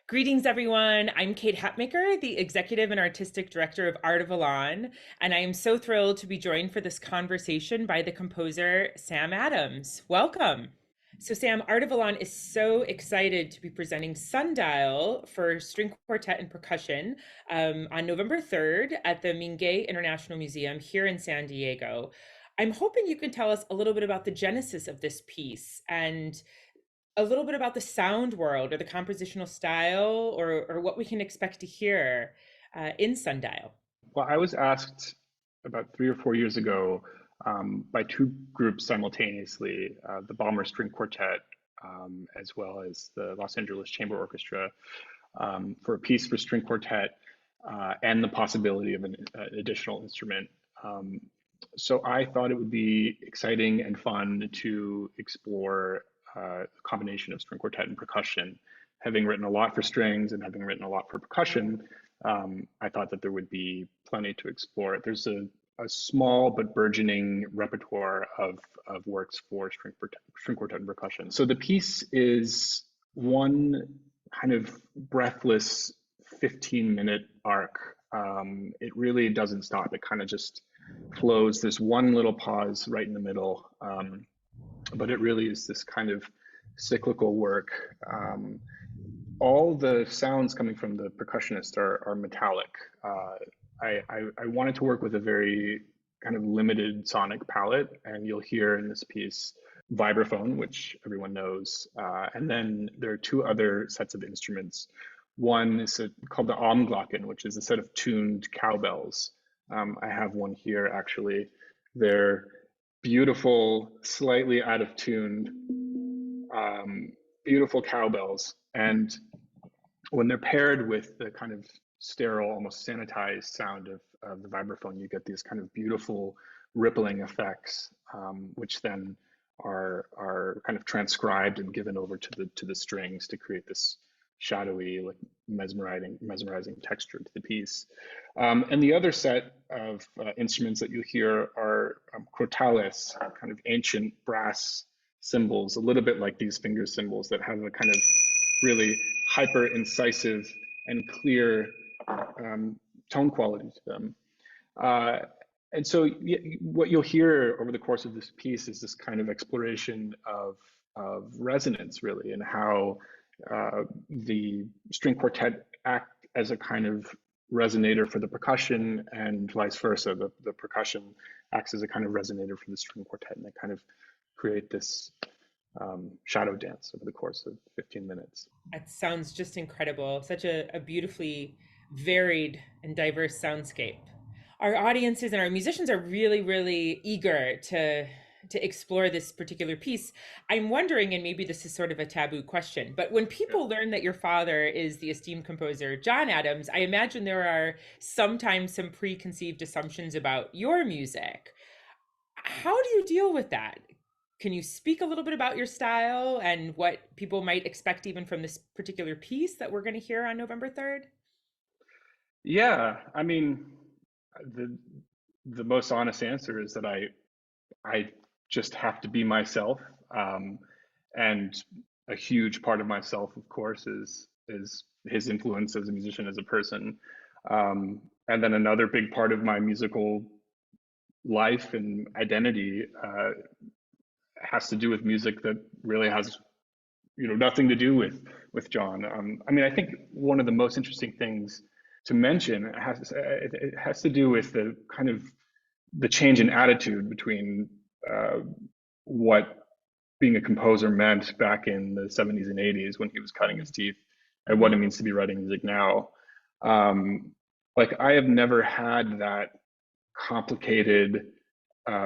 Greetings, everyone. I'm Kate Hatmaker, the Executive and Artistic Director of Art of Elan, and I am so thrilled to be joined for this conversation by the composer Sam Adams. Welcome. So, Sam, Art of Elan is so excited to be presenting Sundial for string quartet and percussion on November 3rd at the Mingei International Museum here in San Diego. I'm hoping you can tell us a little bit about the genesis of this piece and a little bit about the sound world or the compositional style or what we can expect to hear in Sundial. Well, I was asked about 3 or 4 years ago by two groups simultaneously, the Balmer String Quartet, as well as the Los Angeles Chamber Orchestra, for a piece for string quartet and the possibility of an additional instrument. So I thought it would be exciting and fun to explore a combination of string quartet and percussion. Having written a lot for strings and having written a lot for percussion, I thought that there would be plenty to explore. There's a small but burgeoning repertoire of works for string quartet and percussion. So the piece is one kind of breathless 15-minute arc. It really doesn't stop. It kind of just flows. There's one little pause right in the middle, but it really is this kind of cyclical work. All the sounds coming from the percussionist are metallic. I wanted to work with a very kind of limited sonic palette, and you'll hear in this piece vibraphone, which everyone knows, and then there are two other sets of instruments. One is called the Almglocken, which is a set of tuned cowbells. I have one here actually. They're beautiful, slightly out of tune, beautiful cowbells. And when they're paired with the kind of sterile, almost sanitized sound of the vibraphone, you get these kind of beautiful rippling effects, which then are kind of transcribed and given over to the strings to create this shadowy, like mesmerizing texture to the piece. And the other set of instruments that you hear are crotales, kind of ancient brass cymbals, a little bit like these finger cymbals that have a kind of really hyper incisive and clear tone quality to them. And so what you'll hear over the course of this piece is this kind of exploration of resonance, really, and how the string quartet act as a kind of resonator for the percussion and vice versa. The percussion acts as a kind of resonator for the string quartet, and they kind of create this shadow dance over the course of 15 minutes. That sounds just incredible. Such a beautifully varied and diverse soundscape. Our audiences and our musicians are really, really eager to explore this particular piece. I'm wondering, and maybe this is sort of a taboo question, but when people learn that your father is the esteemed composer John Adams, I imagine there are sometimes some preconceived assumptions about your music. How do you deal with that? Can you speak a little bit about your style and what people might expect even from this particular piece that we're going to hear on November 3rd? Yeah, I mean, the the most honest answer is that I just have to be myself, and a huge part of myself, of course, is his influence as a musician, as a person, and then another big part of my musical life and identity has to do with music that really has nothing to do with John. I mean, I think one of the most interesting things to mention it has to do with the kind of the change in attitude between what being a composer meant back in the 70s and 80s when he was cutting his teeth and what Mm-hmm. it means to be writing music now. Um, like I have never had that complicated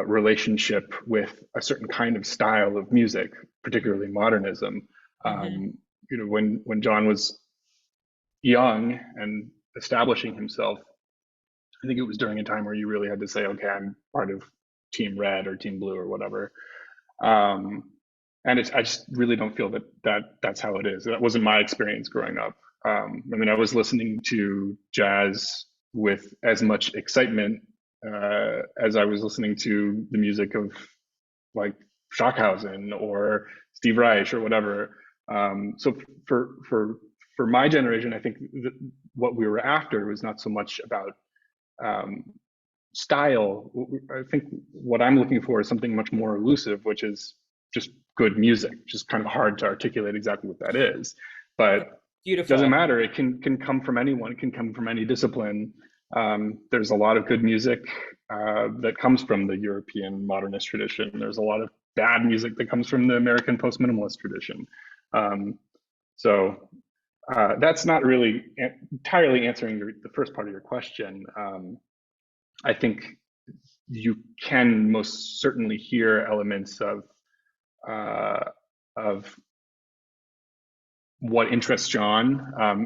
relationship with a certain kind of style of music, particularly modernism. Mm-hmm. When John was young and establishing himself, I think it was during a time where you really had to say, okay, I'm part of Team Red or Team Blue or whatever. Um, and I just really don't feel that's how it is. That wasn't my experience growing up. I mean, I was listening to jazz with as much excitement as I was listening to the music of like Stockhausen or Steve Reich or whatever. So for for my generation, I think what we were after was not so much about um, style. I think what I'm looking for is something much more elusive, which is just good music. Just kind of hard to articulate exactly what that is, but doesn't Beautiful. matter. It can come from anyone. It can come from any discipline. There's a lot of good music that comes from the European modernist tradition. There's a lot of bad music that comes from the American post-minimalist tradition. Um, so that's not really entirely answering the first part of your question. I think you can most certainly hear elements uh, of what interests John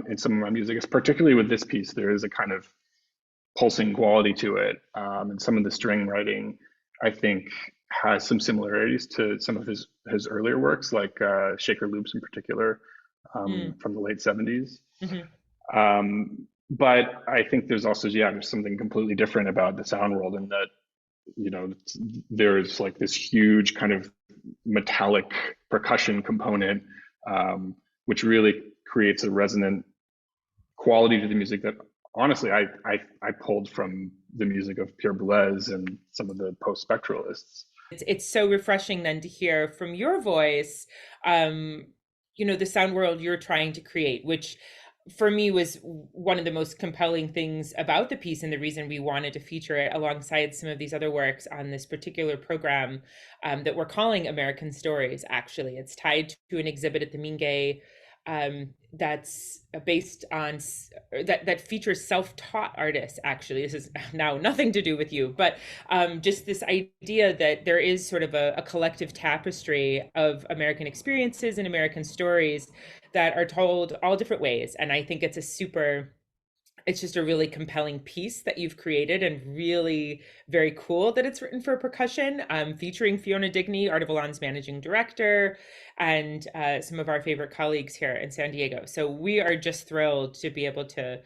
in some of my music. Is particularly with this piece, there is a kind of pulsing quality to it, and some of the string writing, I think, has some similarities to some of his earlier works, like Shaker Loops in particular, Mm, from the late '70s. mhm. But I think there's also, yeah, there's something completely different about the sound world in that, you know, there's like this huge kind of metallic percussion component, which really creates a resonant quality to the music that honestly I pulled from the music of Pierre Boulez and some of the post spectralists. It's so refreshing then to hear from your voice, um, the sound world you're trying to create, which for me was one of the most compelling things about the piece and the reason we wanted to feature it alongside some of these other works on this particular program, that we're calling American Stories. Actually, it's tied to an exhibit at the Mingei, that's based on that features self-taught artists. Actually, this is now nothing to do with you, but just this idea that there is sort of a collective tapestry of American experiences and American stories that are told all different ways. And I think it's just a really compelling piece that you've created, and really very cool that it's written for percussion, featuring Fiona Digney, Art of Elan's managing director, and some of our favorite colleagues here in San Diego. So we are just thrilled to be able to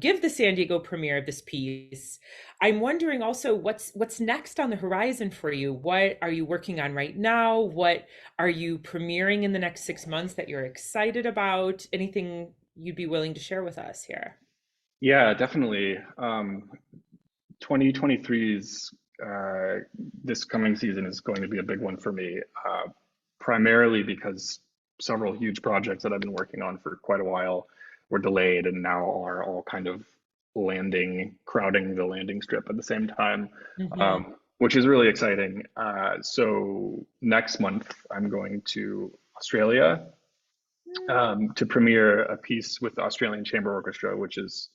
give the San Diego premiere of this piece. I'm wondering also what's next on the horizon for you. What are you working on right now? What are you premiering in the next 6 months that you're excited about? Anything you'd be willing to share with us here? Yeah, definitely. 2023's this coming season is going to be a big one for me, primarily because several huge projects that I've been working on for quite a while were delayed and now are all kind of crowding the landing strip at the same time, Hmm. which is really exciting. So next month I'm going to Australia to premiere a piece with the Australian Chamber Orchestra, which is,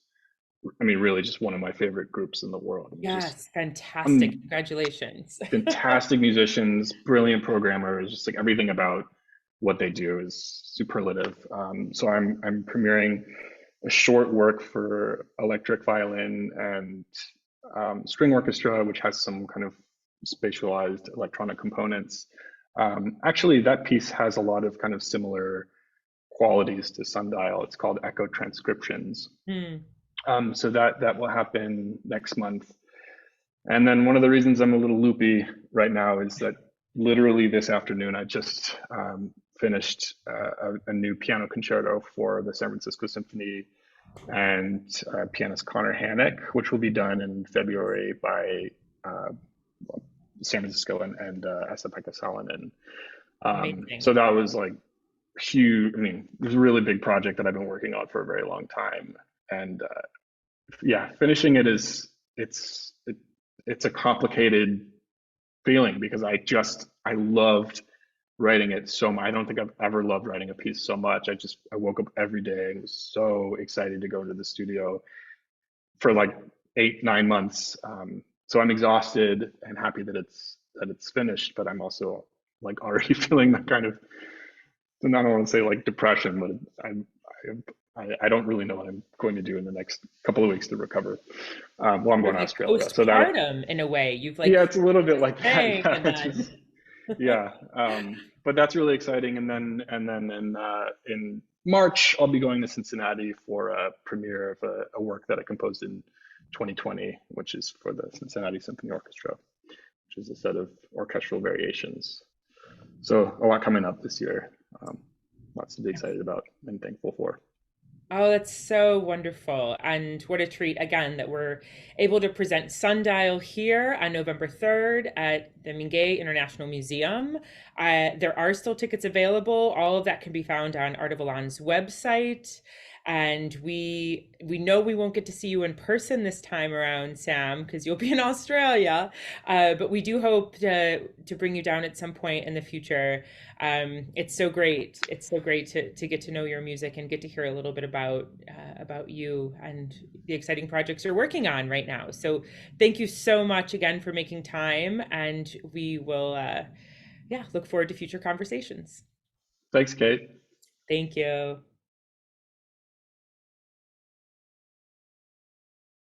I mean, really just one of my favorite groups in the world. I mean, just Yes, fantastic. um, Congratulations. fantastic musicians, brilliant programmers, just like everything about what they do is superlative. So I'm premiering a short work for electric violin and string orchestra, which has some kind of spatialized electronic components. Actually, that piece has a lot of kind of similar qualities to Sundial. It's called Echo Transcriptions. Hmm. So that will happen next month. And then one of the reasons I'm a little loopy right now is that literally this afternoon I just finished a new piano concerto for the San Francisco Symphony and pianist Connor Hannock, which will be done in February by uh, San Francisco and Esa-Pekka Salonen. Amazing. So that was like huge. I mean, it was a really big project that I've been working on for a very long time, and yeah, finishing it is it's a complicated feeling because I loved writing it so much. I don't think I've ever loved writing a piece so much. I woke up every day and was so excited to go to the studio for like 8 9 months. So I'm exhausted and happy that it's finished, but I'm also like already feeling that kind of, I don't want to say like depression, but I don't really know what I'm going to do in the next couple of weeks to recover. Well, I'm Sort going of to like Australia, so that postpartum in a way. You've like yeah, finished it's a little bit like that. thing Yeah, and it's then just yeah. But that's really exciting. And then in March, I'll be going to Cincinnati for a premiere of a work that I composed in 2020, which is for the Cincinnati Symphony Orchestra, which is a set of orchestral variations. So a lot coming up this year. Lots to be excited about and thankful for. Oh, that's so wonderful. And what a treat, again, that we're able to present Sundial here on November 3rd at the Mingei International Museum. There are still tickets available. All of that can be found on Art of Elan's website. And we know we won't get to see you in person this time around, Sam, because you'll be in Australia. But we do hope to bring you down at some point in the future. It's so great. It's so great to get to know your music and get to hear a little bit about you and the exciting projects you're working on right now. So thank you so much again for making time, and we will, yeah, look forward to future conversations. Thanks, Kate. Thank you.